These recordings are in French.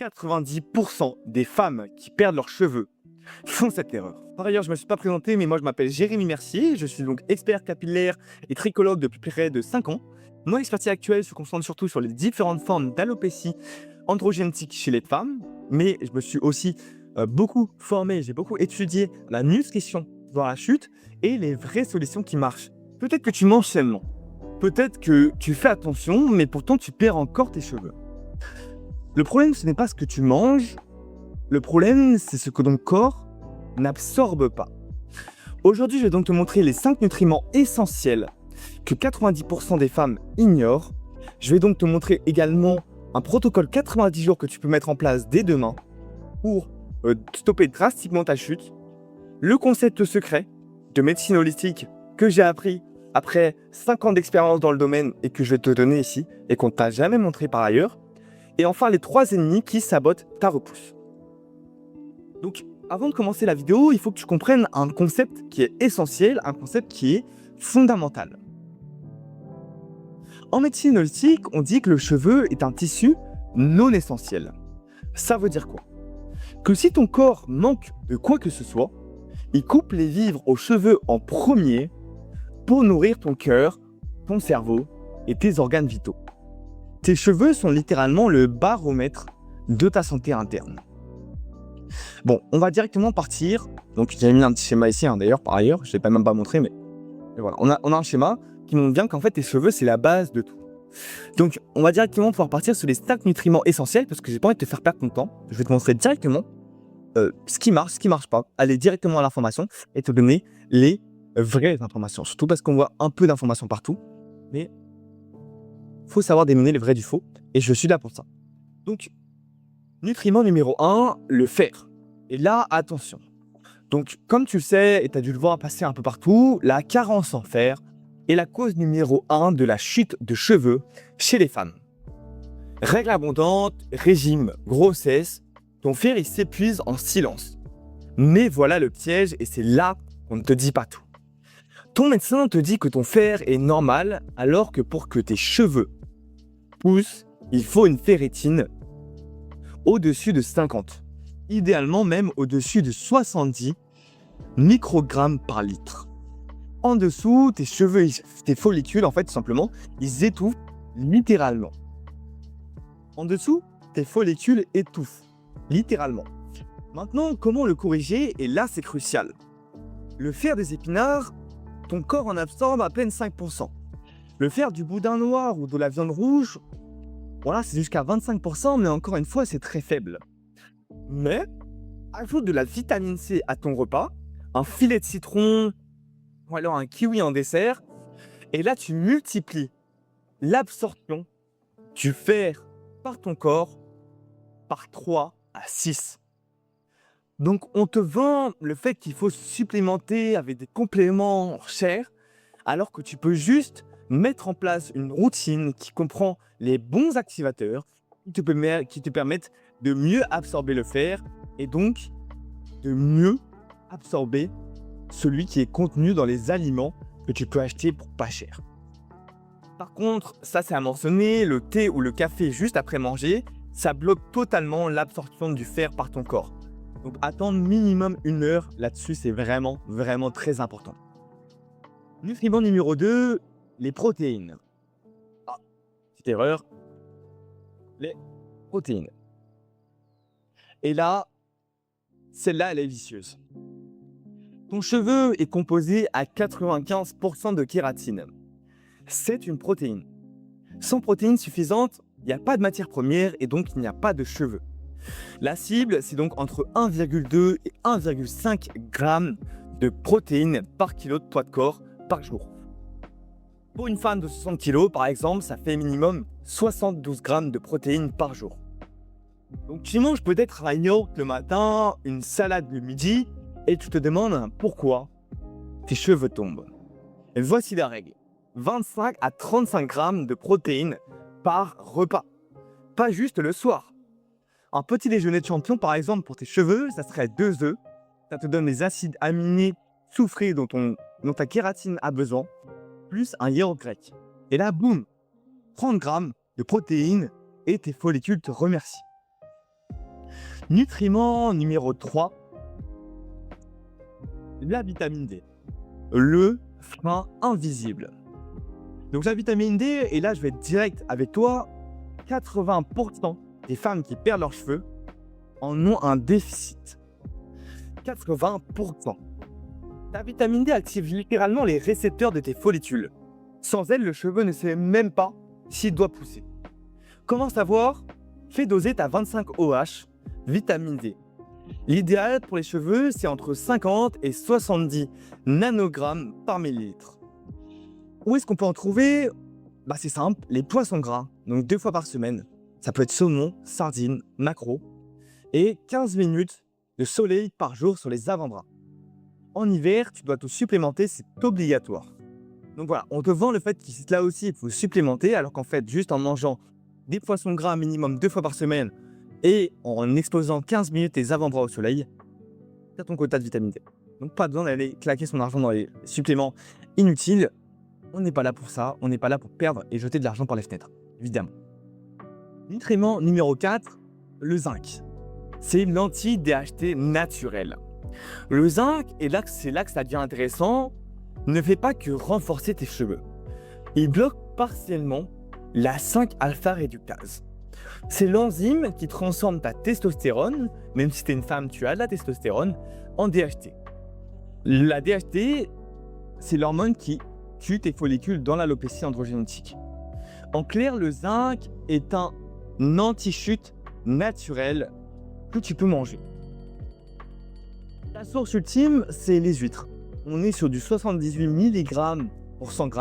90% des femmes qui perdent leurs cheveux font cette erreur. Par ailleurs, je ne me suis pas présenté, mais moi je m'appelle Jérémy Mercier, je suis donc expert capillaire et tricologue depuis près de 5 ans. Mon expertise actuelle se concentre surtout sur les différentes formes d'alopécie androgénétique chez les femmes, mais je me suis aussi beaucoup formé, j'ai beaucoup étudié la nutrition dans la chute et les vraies solutions qui marchent. Peut-être que tu manges sainement, peut-être que tu fais attention, mais pourtant tu perds encore tes cheveux. Le problème, ce n'est pas ce que tu manges, le problème, c'est ce que ton corps n'absorbe pas. Aujourd'hui, je vais donc te montrer les 5 nutriments essentiels que 90% des femmes ignorent. Je vais donc te montrer également un protocole 90 jours que tu peux mettre en place dès demain pour stopper drastiquement ta chute. Le concept secret de médecine holistique que j'ai appris après 5 ans d'expérience dans le domaine et que je vais te donner ici et qu'on ne t'a jamais montré par ailleurs. Et enfin, les 3 ennemis qui sabotent ta repousse. Donc, avant de commencer la vidéo, il faut que tu comprennes un concept qui est essentiel, un concept qui est fondamental. En médecine holistique, on dit que le cheveu est un tissu non essentiel. Ça veut dire quoi? Que si ton corps manque de quoi que ce soit, il coupe les vivres aux cheveux en premier pour nourrir ton cœur, ton cerveau et tes organes vitaux. Tes cheveux sont littéralement le baromètre de ta santé interne. Bon, on va directement partir. Donc, j'ai mis un petit schéma ici, d'ailleurs, par ailleurs. Je ne l'ai même pas montré, mais voilà. On a un schéma qui montre bien qu'en fait, tes cheveux, c'est la base de tout. Donc, on va directement pouvoir partir sur les 5 nutriments essentiels parce que j'ai pas envie de te faire perdre ton temps. Je vais te montrer directement ce qui marche pas. Aller directement à l'information et te donner les vraies informations. Surtout parce qu'on voit un peu d'informations partout. Mais il faut savoir démêler le vrai du faux. Et je suis là pour ça. Donc, nutriment numéro 1, le fer. Et là, attention. Donc, comme tu le sais, et tu as dû le voir passer un peu partout, la carence en fer est la cause numéro 1 de la chute de cheveux chez les femmes. Règle abondante, régime, grossesse, ton fer il s'épuise en silence. Mais voilà le piège et c'est là qu'on ne te dit pas tout. Ton médecin te dit que ton fer est normal alors que pour que tes cheveux poussent, il faut une ferritine au-dessus de 50. Idéalement même au-dessus de 70 microgrammes par litre. En dessous, tes cheveux, tes follicules, en fait, tout simplement, ils étouffent littéralement. En dessous, tes follicules étouffent littéralement. Maintenant, comment le corriger? Et là, c'est crucial. Le fer des épinards, ton corps en absorbe à peine 5%. Le fer du boudin noir ou de la viande rouge, voilà, c'est jusqu'à 25%, mais encore une fois, c'est très faible. Mais, ajoute de la vitamine C à ton repas, un filet de citron, ou alors un kiwi en dessert, et là, tu multiplies l'absorption du fer par ton corps par 3 à 6. Donc, on te vend le fait qu'il faut se supplémenter avec des compléments chers, alors que tu peux juste mettre en place une routine qui comprend les bons activateurs qui te permettent de mieux absorber le fer et donc de mieux absorber celui qui est contenu dans les aliments que tu peux acheter pour pas cher. Par contre, ça c'est à mentionner, le thé ou le café juste après manger, ça bloque totalement l'absorption du fer par ton corps. Donc attendre minimum 1 heure là-dessus, c'est vraiment très important. Nutriment numéro 2, les protéines. Ah, petite erreur. Les protéines. Et là, celle-là, elle est vicieuse. Ton cheveu est composé à 95% de kératine. C'est une protéine. Sans protéines suffisantes, il n'y a pas de matière première et donc il n'y a pas de cheveux. La cible, c'est donc entre 1,2 et 1,5 g de protéines par kilo de poids de corps par jour. Pour une femme de 60 kg, par exemple, ça fait minimum 72 g de protéines par jour. Donc tu manges peut-être un yaourt le matin, une salade le midi, et tu te demandes pourquoi tes cheveux tombent. Et voici la règle. 25 à 35 g de protéines par repas. Pas juste le soir. Un petit déjeuner de champion, par exemple, pour tes cheveux, ça serait 2 œufs. Ça te donne les acides aminés soufrés dont ta kératine a besoin, plus un yaourt grec. Et là, boum, 30 g de protéines et tes follicules te remercient. Nutriment numéro 3, la vitamine D. Le frein invisible. Donc la vitamine D, et là je vais être direct avec toi, 80% des femmes qui perdent leurs cheveux en ont un déficit. 80%. La vitamine D active littéralement les récepteurs de tes follicules. Sans elle, le cheveu ne sait même pas s'il doit pousser. Comment savoir? Fais doser ta 25 OH vitamine D. L'idéal pour les cheveux, c'est entre 50 et 70 nanogrammes par millilitre. Où est-ce qu'on peut en trouver? C'est simple, les poissons gras, donc 2 fois par semaine. Ça peut être saumon, sardines, maquereau. Et 15 minutes de soleil par jour sur les avant-bras. En hiver, tu dois tout supplémenter, c'est obligatoire. Donc voilà, on te vend le fait que là aussi, il faut supplémenter, alors qu'en fait, juste en mangeant des poissons gras minimum 2 fois par semaine et en exposant 15 minutes tes avant-bras au soleil, tu as ton quota de vitamine D. Donc pas besoin d'aller claquer son argent dans les suppléments inutiles. On n'est pas là pour ça, on n'est pas là pour perdre et jeter de l'argent par les fenêtres, évidemment. Nutriment numéro 4, le zinc. C'est l'anti-DHT naturel. Le zinc, et là, c'est là que ça devient intéressant, ne fait pas que renforcer tes cheveux. Il bloque partiellement la 5-alpha-réductase. C'est l'enzyme qui transforme ta testostérone, même si tu es une femme, tu as de la testostérone, en DHT. La DHT, c'est l'hormone qui tue tes follicules dans l'alopécie androgénitique. En clair, le zinc est un anti-chute naturel que tu peux manger. La source ultime, c'est les huîtres. On est sur du 78 mg pour 100 g,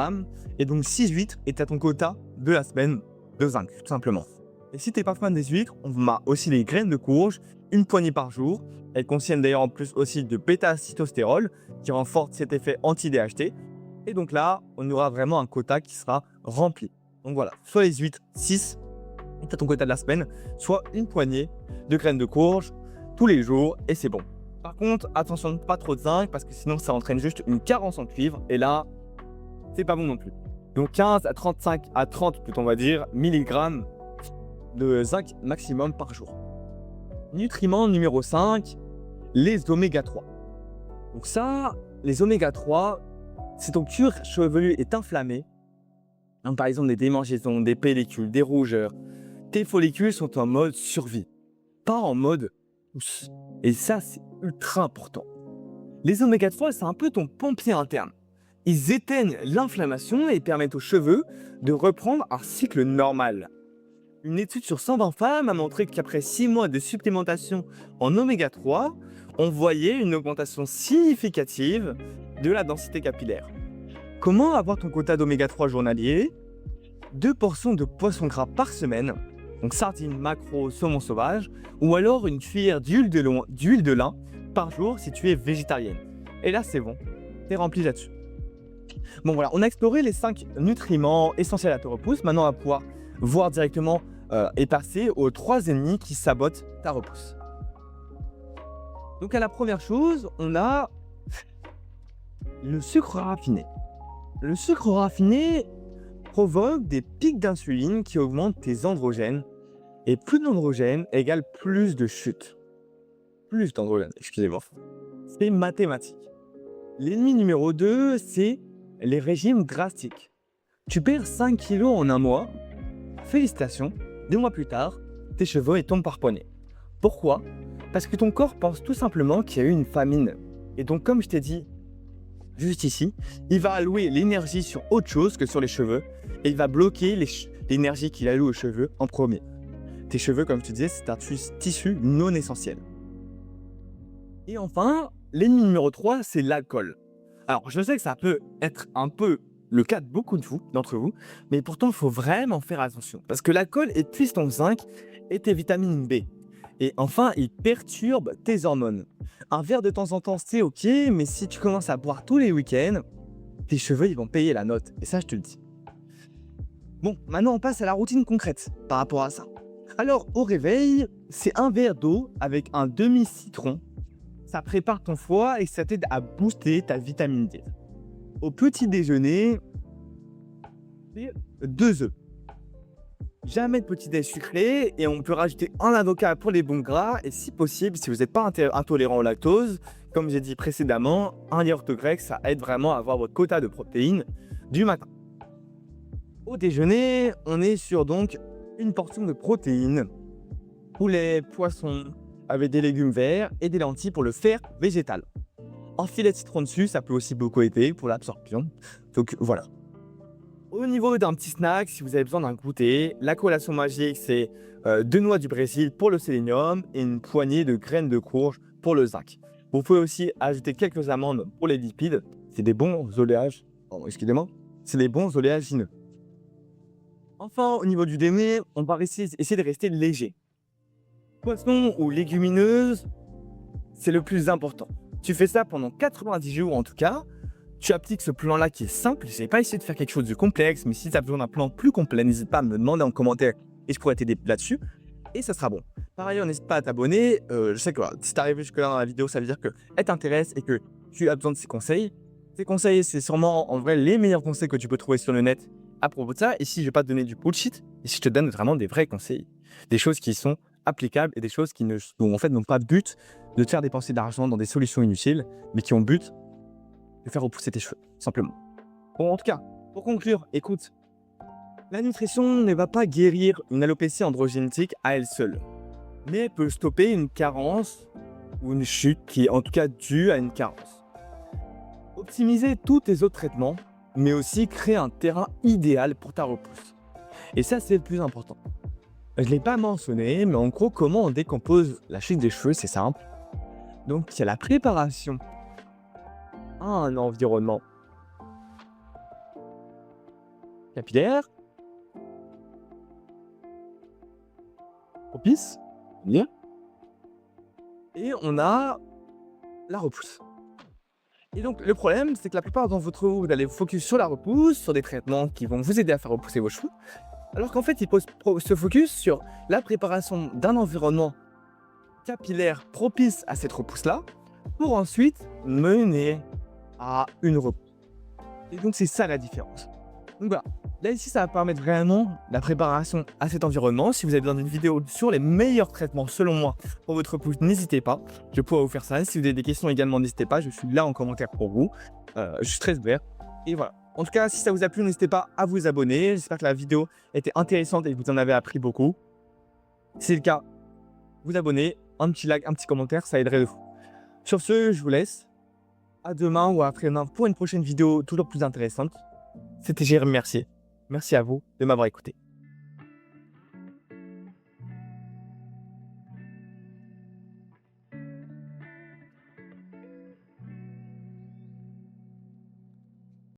et donc 6 huîtres est à ton quota de la semaine de zinc, tout simplement. Et si tu n'es pas fan des huîtres, on a aussi les graines de courge, une poignée par jour. Elles contiennent d'ailleurs en plus aussi de bêta-cytostérol qui renforce cet effet anti-DHT. Et donc là, on aura vraiment un quota qui sera rempli. Donc voilà, soit les huîtres 6, tu as ton quota de la semaine, soit une poignée de graines de courge tous les jours et c'est bon. Par contre, attention, pas trop de zinc parce que sinon ça entraîne juste une carence en cuivre et là, c'est pas bon non plus. Donc 15 à 35 à 30 plutôt on va dire milligrammes de zinc maximum par jour. Nutriment numéro 5, les oméga 3. Donc ça, les oméga 3, si ton cuir chevelu est inflammé, par exemple des démangeaisons, des pellicules, des rougeurs, tes follicules sont en mode survie, pas en mode pousse. Et ça, c'est ultra important. Les oméga 3, c'est un peu ton pompier interne. Ils éteignent l'inflammation et permettent aux cheveux de reprendre un cycle normal. Une étude sur 120 femmes a montré qu'après 6 mois de supplémentation en oméga 3, on voyait une augmentation significative de la densité capillaire. Comment avoir ton quota d'oméga 3 journalier? 2 portions de poisson gras par semaine, donc sardines, maquereau, saumon sauvage, ou alors une cuillère d'huile de lin par jour si tu es végétarienne. Et là, c'est bon, t'es rempli là-dessus. Bon voilà, on a exploré les 5 nutriments essentiels à ta repousse. Maintenant, on va pouvoir voir directement et passer aux 3 ennemis qui sabotent ta repousse. Donc à la première chose, on a le sucre raffiné. Le sucre raffiné provoque des pics d'insuline qui augmentent tes androgènes. Et plus d'androgènes égale plus de chute. Plus d'androgènes, excusez-moi. C'est mathématique. L'ennemi numéro 2, c'est les régimes drastiques. Tu perds 5 kilos en un mois. Félicitations, 2 mois plus tard, tes cheveux tombent par poignée. Pourquoi? Parce que ton corps pense tout simplement qu'il y a eu une famine. Et donc, comme je t'ai dit juste ici, il va allouer l'énergie sur autre chose que sur les cheveux et il va bloquer l'énergie qu'il alloue aux cheveux en premier. Tes cheveux, comme je te disais, c'est un tissu non essentiel. Et enfin, l'ennemi numéro 3, c'est l'alcool. Alors, je sais que ça peut être un peu le cas de beaucoup d'entre vous, mais pourtant, il faut vraiment faire attention. Parce que l'alcool épuise ton zinc et tes vitamines B. Et enfin, il perturbe tes hormones. Un verre de temps en temps, c'est ok, mais si tu commences à boire tous les week-ends, tes cheveux, ils vont payer la note. Et ça, je te le dis. Bon, maintenant, on passe à la routine concrète par rapport à ça. Alors, au réveil, c'est un verre d'eau avec un demi-citron. Ça prépare ton foie et ça t'aide à booster ta vitamine D. Au petit déjeuner, c'est 2 œufs. Jamais de petit déj sucré et on peut rajouter un avocat pour les bons gras et si possible, si vous n'êtes pas intolérant au lactose, comme j'ai dit précédemment, un yaourt grec, ça aide vraiment à avoir votre quota de protéines du matin. Au déjeuner, on est sur donc une portion de protéines, poulet, poisson, avec des légumes verts et des lentilles pour le fer végétal. Un filet de citron dessus, ça peut aussi beaucoup aider pour l'absorption. Donc voilà. Au niveau d'un petit snack, si vous avez besoin d'un goûter, la collation magique, c'est 2 noix du Brésil pour le sélénium et une poignée de graines de courge pour le zinc. Vous pouvez aussi ajouter quelques amandes pour les lipides. C'est des bons oléages. Excusez-moi. C'est des bons oléagineux. Enfin, au niveau du dîner, on va essayer de rester léger. Poisson ou légumineuse, c'est le plus important. Tu fais ça pendant 90 jours en tout cas. Tu appliques ce plan-là qui est simple. Je n'ai pas essayé de faire quelque chose de complexe, mais si tu as besoin d'un plan plus complet, n'hésite pas à me demander en commentaire et je pourrais t'aider là-dessus. Et ça sera bon. Par ailleurs, n'hésite pas à t'abonner. Je sais que si tu es arrivé jusque-là dans la vidéo, ça veut dire qu'elle t'intéresse et que tu as besoin de ces conseils. Ces conseils, c'est sûrement en vrai les meilleurs conseils que tu peux trouver sur le net à propos de ça. Ici, je ne vais pas te donner du bullshit. Ici, je te donne vraiment des vrais conseils. Des choses qui sont applicables et des choses qui en fait, n'ont pas but de te faire dépenser de l'argent dans des solutions inutiles, mais qui ont but de faire repousser tes cheveux, simplement. Bon, en tout cas, pour conclure, écoute, la nutrition ne va pas guérir une alopécie androgénitique à elle seule, mais elle peut stopper une carence ou une chute qui est en tout cas due à une carence. Optimiser tous tes autres traitements, mais aussi créer un terrain idéal pour ta repousse. Et ça, c'est le plus important. Je ne l'ai pas mentionné, mais en gros, comment on décompose la chute des cheveux, c'est simple. Donc, il y a la préparation à un environnement capillaire, propice, bien, et on a la repousse. Et donc, le problème, c'est que la plupart d'entre vous, vous allez vous focus sur la repousse, sur des traitements qui vont vous aider à faire repousser vos cheveux, alors qu'en fait, il faut se focus sur la préparation d'un environnement capillaire propice à cette repousse-là, pour ensuite mener à une repousse. Et donc, c'est ça la différence. Donc voilà, là ici, ça va permettre vraiment la préparation à cet environnement. Si vous avez besoin d'une vidéo sur les meilleurs traitements, selon moi, pour votre repousse, n'hésitez pas. Je pourrais vous faire ça. Si vous avez des questions également, n'hésitez pas. Je suis là en commentaire pour vous. Je suis très ouvert. Et voilà. En tout cas, si ça vous a plu, n'hésitez pas à vous abonner. J'espère que la vidéo était intéressante et que vous en avez appris beaucoup. Si c'est le cas, vous abonnez, un petit like, un petit commentaire, ça aiderait de fou. Sur ce, je vous laisse. À demain ou après-demain pour une prochaine vidéo toujours plus intéressante. C'était Jérémy Mercier. Merci à vous de m'avoir écouté.